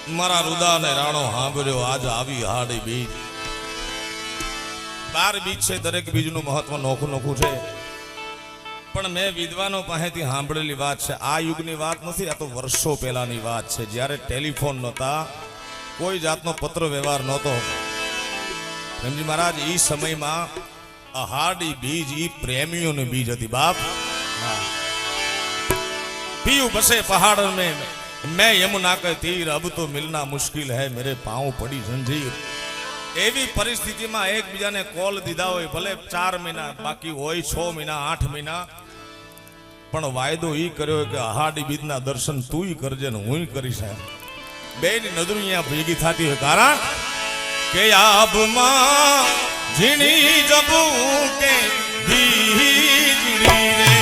મારા રુદા ને રાણો સાંભળ્યો આજ આવી હાડી બીજ 12 બીજ છે દરેક બીજનું મહત્વ નોખું નોખું છે પણ મેં વિદ્વાનો પાસેથી સાંભળેલી વાત છે આ યુગની વાત નથી આ તો વર્ષો પહેલાની વાત છે જ્યારે ટેલિફોન નહોતા કોઈ જાતનો પત્ર વ્યવહાર નહોતો પ્રેમજી મહારાજ એ સમયમાં આ હાડી બીજ ઈ પ્રેમીઓની બીજ હતી બાપ पीयू बसे पहाड़ में मैं यमुना के तीर अब तो मिलना मुश्किल है मेरे पांव पड़ी जंजीर एवी परिस्थिति में एक बीजा ने कॉल दीधा हो भले 4 महीना बाकी हो 6 महीना 8 महीना पण वायदो ई कर्यो के हाडी बीजना दर्शन तू ही करजे ने हुई करीश बेनी नजर अहींया भेगी थाती होय कारण के आब मां झीणी जबू के बीजड़ी रे